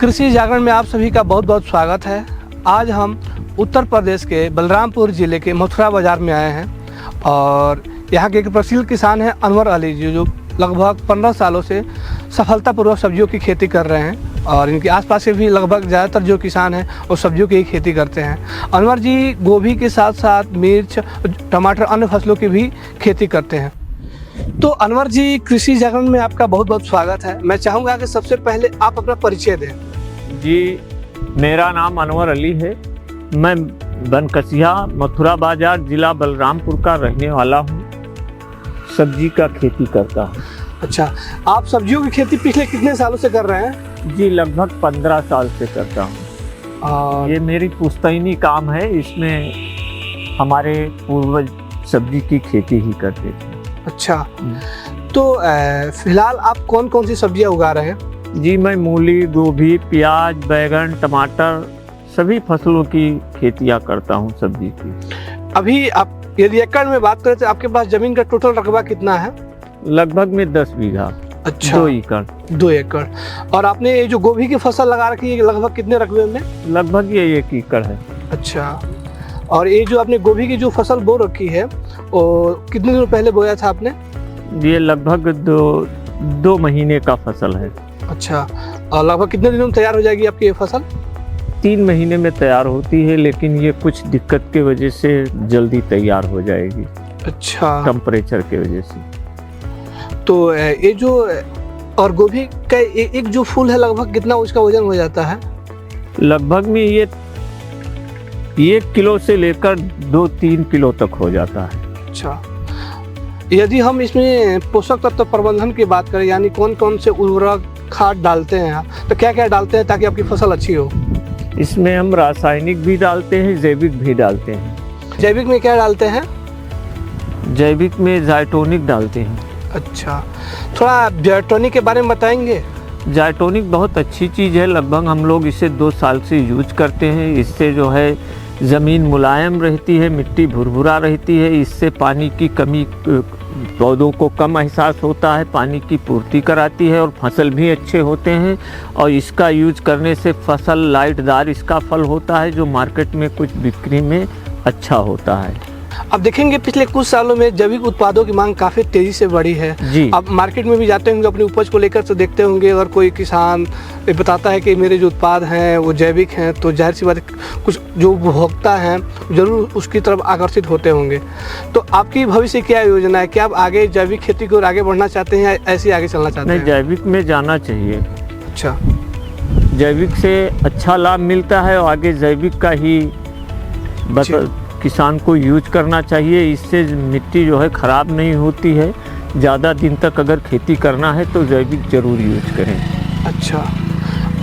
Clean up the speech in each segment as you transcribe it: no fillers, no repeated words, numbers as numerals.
कृषि जागरण में आप सभी का बहुत बहुत स्वागत है। आज हम उत्तर प्रदेश के बलरामपुर ज़िले के मथुरा बाज़ार में आए हैं और यहाँ के एक प्रसिद्ध किसान हैं अनवर अली जी, जो लगभग 15 सालों से सफलतापूर्वक सब्जियों की खेती कर रहे हैं और इनके आसपास के भी लगभग ज़्यादातर जो किसान हैं वो सब्जियों की ही खेती करते हैं। अनवर जी गोभी के साथ साथ मिर्च, टमाटर, अन्य फसलों की भी खेती करते हैं। तो अनवर जी, कृषि जागरण में आपका बहुत बहुत स्वागत है। मैं चाहूँगा कि सबसे पहले आप अपना परिचय दें। जी, मेरा नाम अनवर अली है। मैं बनकसिया मथुरा बाजार जिला बलरामपुर का रहने वाला हूँ। सब्जी का खेती करता हूँ। अच्छा, आप सब्जियों की खेती पिछले कितने सालों से कर रहे हैं? जी, लगभग 15 साल से करता हूँ और ये मेरी पुश्तैनी काम है। इसमें हमारे पूर्वज सब्जी की खेती ही करते थे। अच्छा, तो फिलहाल आप कौन कौन सी सब्जियां उगा रहे हैं? जी, मैं मूली, गोभी, प्याज, बैगन, टमाटर सभी फसलों की खेतियां करता हूं सब्जी की। अभी आप यदि एकड़ में बात करें तो आपके पास जमीन का टोटल रकबा कितना है? लगभग में 10 बीघा। अच्छा, 2 एकड़। 2 एकड़। और आपने ये जो गोभी की फसल लगा रखी है लगभग कितने रकबे में? लगभग ये 1 एकड़ है। अच्छा, और ये जो आपने गोभी की जो फसल बो रखी है वो कितने दिनों पहले बोया था आपने? ये लगभग दो महीने का फसल है। अच्छा, और लगभग कितने दिनों में तैयार हो जाएगी आपकी ये फसल? 3 महीने में तैयार होती है, लेकिन ये कुछ दिक्कत की वजह से जल्दी तैयार हो जाएगी। अच्छा, टेम्परेचर की वजह से। तो ये जो और गोभी का एक जो फूल है लगभग कितना उसका वजन हो जाता है? लगभग में ये 1 किलो से लेकर 2-3 किलो तक हो जाता है। अच्छा, यदि हम इसमें पोषक तत्व प्रबंधन की बात करें, यानी कौन कौन से उर्वरक खाद डालते हैं आप, तो क्या क्या डालते हैं ताकि आपकी फसल अच्छी हो? इसमें हम रासायनिक भी डालते हैं, जैविक भी डालते हैं। जैविक में क्या डालते हैं? जैविक में जाइटोनिक डालते हैं। अच्छा, थोड़ा जाइटोनिक के बारे में बताएंगे? जाइटोनिक बहुत अच्छी चीज़ है। लगभग हम लोग इसे 2 साल से यूज करते हैं। इससे जो है ज़मीन मुलायम रहती है, मिट्टी भुरभुरा रहती है। इससे पानी की कमी पौधों को कम एहसास होता है, पानी की पूर्ति कराती है और फसल भी अच्छे होते हैं। और इसका यूज करने से फसल लाइटदार इसका फल होता है, जो मार्केट में कुछ बिक्री में अच्छा होता है। अब देखेंगे पिछले कुछ सालों में जैविक उत्पादों की मांग काफ़ी तेज़ी से बढ़ी है। जी, अब मार्केट में भी जाते होंगे अपनी उपज को लेकर, तो देखते होंगे अगर कोई किसान बताता है कि मेरे जो उत्पाद हैं वो जैविक हैं, तो जाहिर सी बात है कुछ जो उपभोक्ता हैं ज़रूर उसकी तरफ आकर्षित होते होंगे। तो आपकी भविष्य क्या योजना है? क्या आप आगे जैविक खेती की ओर आगे बढ़ना चाहते हैं या ऐसे ही आगे चलना चाहते हैं? नहीं, जैविक में जाना चाहिए। अच्छा, जैविक से अच्छा लाभ मिलता है और आगे जैविक का ही किसान को यूज करना चाहिए। इससे मिट्टी जो है ख़राब नहीं होती है। ज़्यादा दिन तक अगर खेती करना है तो जैविक ज़रूर यूज करें। अच्छा,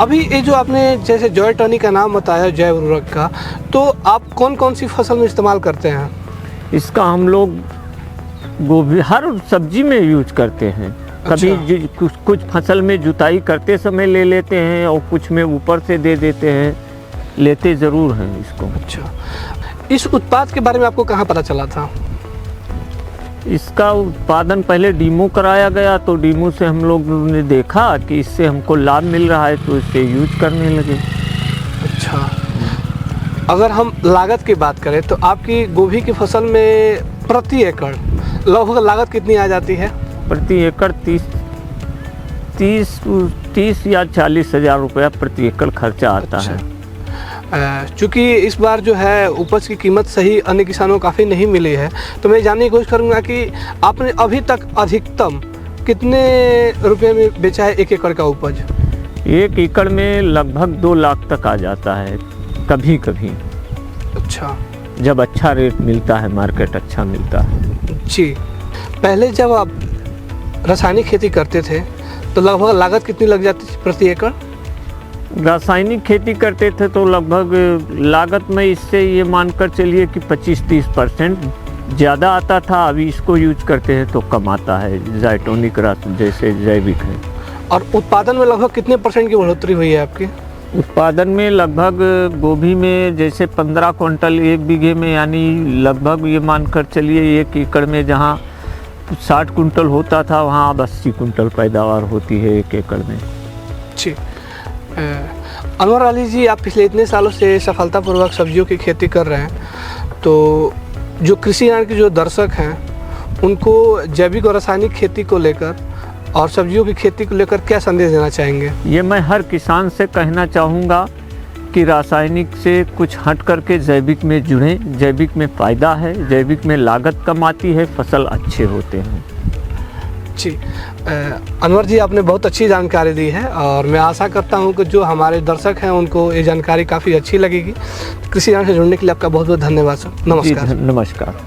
अभी ये जो आपने जैसे जाइटोनिक का नाम बताया जैव उर्वरक का, तो आप कौन कौन सी फसल में इस्तेमाल करते हैं? इसका हम लोग गोभी हर सब्जी में यूज करते हैं। कभी कुछ फसल में जुताई करते समय ले लेते हैं और कुछ में ऊपर से दे देते हैं, लेते ज़रूर हैं इसको। अच्छा, इस उत्पाद के बारे में आपको कहाँ पता चला था? इसका उत्पादन पहले डीमो कराया गया, तो डीमो से हम लोग ने देखा कि इससे हमको लाभ मिल रहा है, तो इसे यूज करने लगे। अच्छा, अगर हम लागत की बात करें तो आपकी गोभी की फसल में प्रति एकड़ लगभग लागत कितनी आ जाती है? प्रति एकड़ 30 या 40 हज़ार रुपया प्रति एकड़ खर्चा आता है। चूँकि इस बार जो है उपज की कीमत सही अन्य किसानों को काफ़ी नहीं मिली है, तो मैं जानने की कोशिश करूँगा कि आपने अभी तक अधिकतम कितने रुपए में बेचा है 1 एकड़ का उपज? 1 एकड़ में लगभग 2 लाख तक आ जाता है कभी कभी। अच्छा, जब अच्छा रेट मिलता है, मार्केट अच्छा मिलता है। जी, पहले जब आप रासायनिक खेती करते थे तो लगभग लागत कितनी लग जाती थी प्रति एकड़? रासायनिक खेती करते थे तो लगभग लागत में इससे ये मानकर चलिए कि 25-30% ज़्यादा आता था। अभी इसको यूज करते हैं तो कम आता है, जाइटोनिक जैसे जैविक है। और उत्पादन में लगभग कितने % की बढ़ोतरी हुई है आपकी? उत्पादन में लगभग गोभी में जैसे 15 क्विंटल 1 बीघे में, यानी लगभग ये मानकर चलिए 1 एकड़ में जहाँ 60 कुंटल होता था वहाँ अब 80 कुंटल पैदावार होती है 1 एकड़ में। जी, अनवर अली जी, आप पिछले इतने सालों से सफलतापूर्वक सब्जियों की खेती कर रहे हैं, तो जो कृषि ज्ञान के जो दर्शक हैं उनको जैविक और रासायनिक खेती को लेकर और सब्जियों की खेती को लेकर क्या संदेश देना चाहेंगे? ये मैं हर किसान से कहना चाहूँगा कि रासायनिक से कुछ हट करके जैविक में जुड़ें। जैविक में फ़ायदा है, जैविक में लागत कम आती है, फसल अच्छे होते हैं। जी, अनवर जी, आपने बहुत अच्छी जानकारी दी है और मैं आशा करता हूं कि जो हमारे दर्शक हैं उनको ये जानकारी काफ़ी अच्छी लगेगी। कृषि ज्ञान से जुड़ने के लिए आपका बहुत बहुत धन्यवाद सर। नमस्कार। नमस्कार।